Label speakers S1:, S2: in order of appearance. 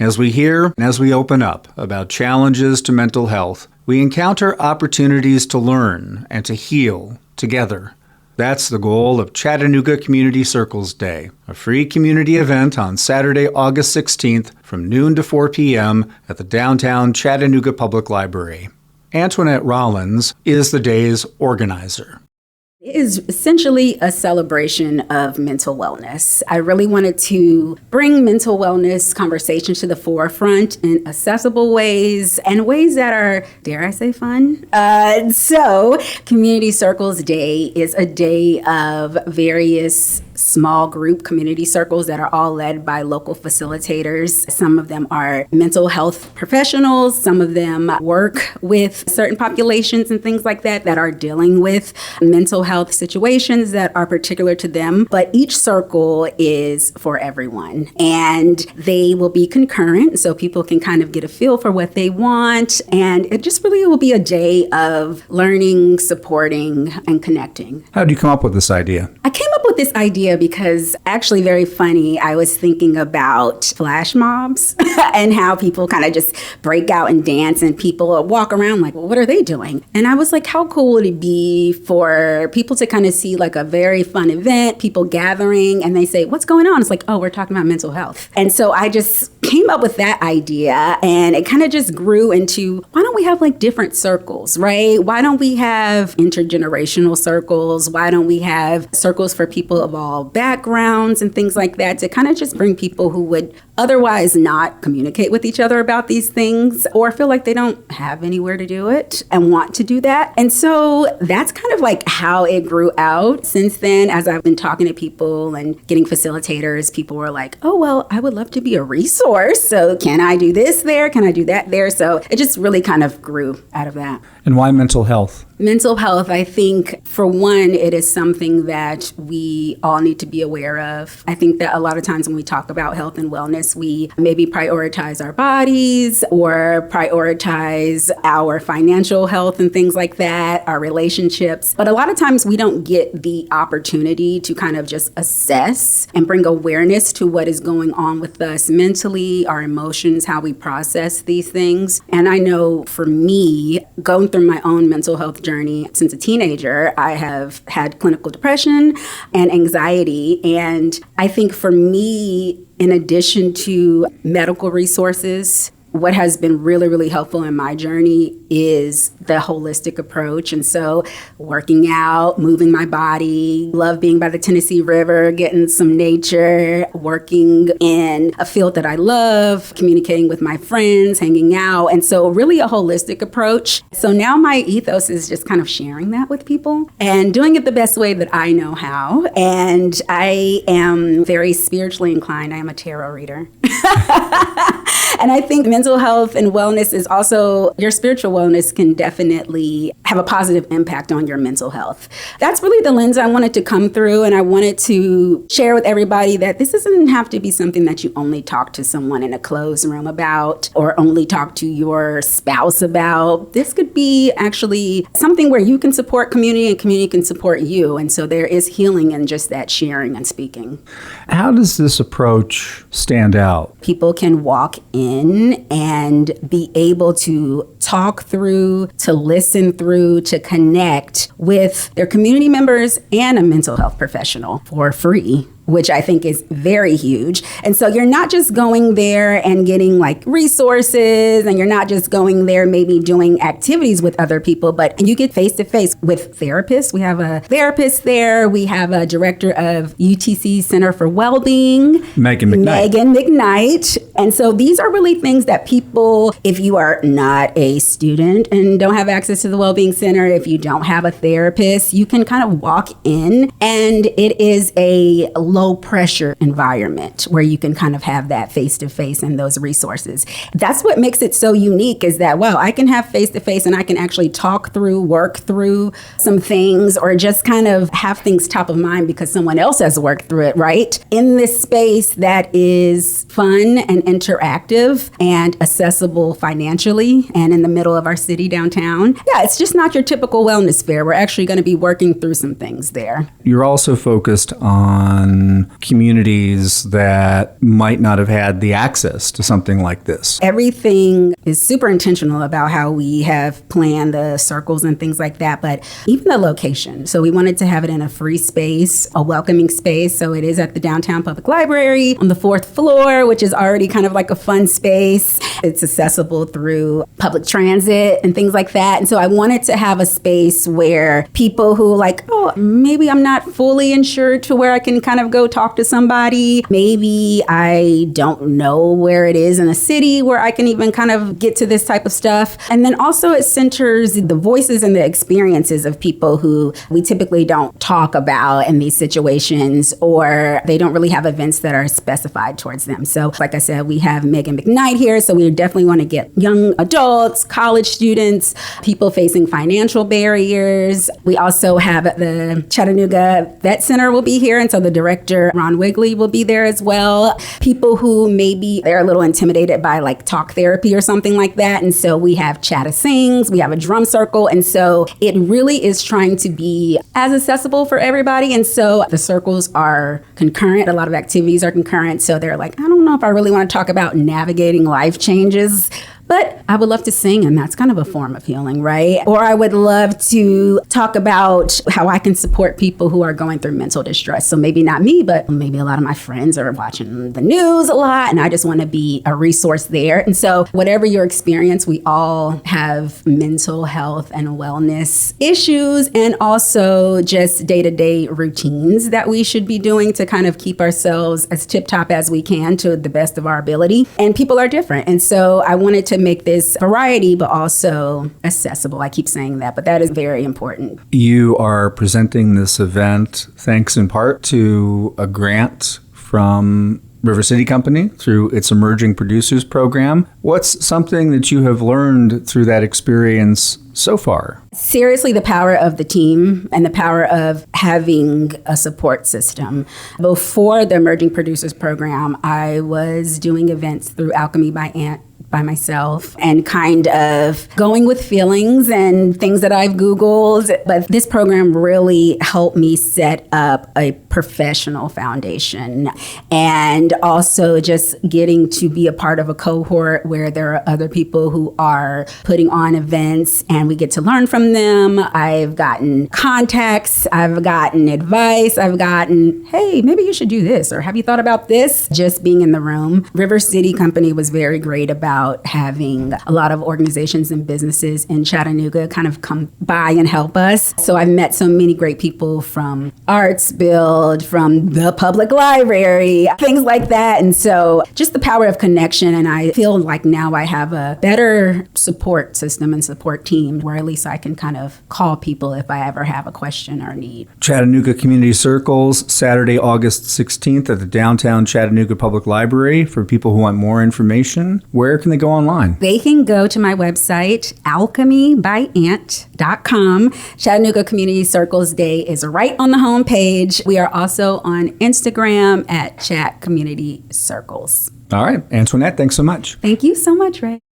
S1: As we hear and as we open up about challenges to mental health, we encounter opportunities to learn and to heal together. That's the goal of Chattanooga Community Circles Day, a free community event on Saturday, August 16th from noon to 4 p.m. at the downtown Chattanooga Public Library. Antionette Rollins is the day's organizer.
S2: It is essentially a celebration of mental wellness. I really wanted to bring mental wellness conversations to the forefront in accessible ways and ways that are, dare I say, fun. So Community Circles Day is a day of various small group community circles that are all led by local facilitators. Some of them are mental health professionals. Some of them work with certain populations and things like that are dealing with mental health situations that are particular to them. But each circle is for everyone, and they will be concurrent, so people can kind of get a feel for what they want. And it just really will be a day of learning, supporting, and connecting.
S1: How did you come up with this idea?
S2: I came up with this idea because, actually very funny, I was thinking about flash mobs and how people kind of just break out and dance, and people walk around like, well, what are they doing? And I was like, how cool would it be for people to kind of see like a very fun event, people gathering, and they say, what's going on? It's like, oh, we're talking about mental health. And so I just came up with that idea, and it kind of just grew into, why don't we have like different circles, right? Why don't we have intergenerational circles? Why don't we have circles for people of all backgrounds and things like that, to kind of just bring people who would otherwise not communicate with each other about these things or feel like they don't have anywhere to do it and want to do that. And so that's kind of like how it grew out. Since then, as I've been talking to people and getting facilitators, people were like, oh, well, I would love to be a resource. So can I do this there? Can I do that there? So it just really kind of grew out of that.
S1: And why mental health?
S2: Mental health, I think, for one, it is something that we all need to be aware of. I think that a lot of times when we talk about health and wellness, we maybe prioritize our bodies or prioritize our financial health and things like that, our relationships. But a lot of times we don't get the opportunity to kind of just assess and bring awareness to what is going on with us mentally, our emotions, how we process these things. And I know for me, going through my own mental health journey since a teenager, I have had clinical depression and anxiety. And I think for me, in addition to medical resources, what has been really, really helpful in my journey is the holistic approach. And so working out, moving my body, love being by the Tennessee River, getting some nature, working in a field that I love, communicating with my friends, hanging out. And so really a holistic approach. So now my ethos is just kind of sharing that with people and doing it the best way that I know how. And I am very spiritually inclined. I am a tarot reader. And I think mental health and wellness is also, your spiritual wellness can definitely have a positive impact on your mental health. That's really the lens I wanted to come through, and I wanted to share with everybody that this doesn't have to be something that you only talk to someone in a closed room about or only talk to your spouse about. This could be actually something where you can support community and community can support you. And so there is healing in just that sharing and speaking.
S1: How does this approach stand out?
S2: People can walk in and be able to talk through, to listen through, to connect with their community members and a mental health professional for free, which I think is very huge. And so you're not just going there and getting like resources, and you're not just going there maybe doing activities with other people, but you get face-to-face with therapists. We have a therapist there. We have a director of UTC Center for Wellbeing,
S1: Megan
S2: McKnight. And so these are really things that people, if you are not a student and don't have access to the Wellbeing Center, if you don't have a therapist, you can kind of walk in, and it is a low pressure environment where you can kind of have that face-to-face and those resources. That's what makes it so unique, is that, wow, I can have face-to-face and I can actually talk through, work through some things, or just kind of have things top of mind because someone else has worked through it, right? In this space that is fun and interactive and accessible financially and in the middle of our city downtown. Yeah, it's just not your typical wellness fair. We're actually going to be working through some things there.
S1: You're also focused on in communities that might not have had the access to something like this?
S2: Everything is super intentional about how we have planned the circles and things like that, but even the location. So we wanted to have it in a free space, a welcoming space. So it is at the Downtown Public Library on the 4th floor, which is already kind of like a fun space. It's accessible through public transit and things like that. And so I wanted to have a space where people who like, oh, maybe I'm not fully insured to where I can kind of go talk to somebody. Maybe I don't know where it is in a city where I can even kind of get to this type of stuff. And then also it centers the voices and the experiences of people who we typically don't talk about in these situations, or they don't really have events that are specified towards them. So like I said, we have Megan McKnight here. So we definitely want to get young adults, college students, people facing financial barriers. We also have the Chattanooga Vet Center will be here. And so the director, Ron Wigley, will be there as well. People who maybe they're a little intimidated by like talk therapy or something like that. And so we have Chatta Sings, we have a drum circle. And so it really is trying to be as accessible for everybody. And so the circles are concurrent. A lot of activities are concurrent. So they're like, I don't know if I really want to talk about navigating life changes, but I would love to sing, and that's kind of a form of healing, right? Or I would love to talk about how I can support people who are going through mental distress. So maybe not me, but maybe a lot of my friends are watching the news a lot, and I just want to be a resource there. And so whatever your experience, we all have mental health and wellness issues, and also just day-to-day routines that we should be doing to kind of keep ourselves as tip-top as we can to the best of our ability. And people are different. And so I wanted to make this variety, but also accessible. I keep saying that, but that is very important.
S1: You are presenting this event thanks in part to a grant from River City Company through its Emerging Producers Program. What's something that you have learned through that experience so far?
S2: Seriously, the power of the team and the power of having a support system. Before the Emerging Producers Program, I was doing events through Alchemy by myself and kind of going with feelings and things that I've Googled. But this program really helped me set up a professional foundation, and also just getting to be a part of a cohort where there are other people who are putting on events and we get to learn from them. I've gotten contacts, I've gotten advice, I've gotten, hey, maybe you should do this, or have you thought about this? Just being in the room. River City Company was very great about having a lot of organizations and businesses in Chattanooga kind of come by and help us. So I've met so many great people from Arts Build, from the Public Library, things like that. And so just the power of connection. And I feel like now I have a better support system and support team where at least I can kind of call people if I ever have a question or need.
S1: Chattanooga Community Circles, Saturday, August 16th at the Downtown Chattanooga Public Library. For people who want more information, where can they go online?
S2: They can go to my website, alchemybyant.com. Chattanooga Community Circles Day is right on the homepage. We are also on Instagram at Chat Community Circles.
S1: All right. Antionette, thanks so much.
S2: Thank you so much, Ray.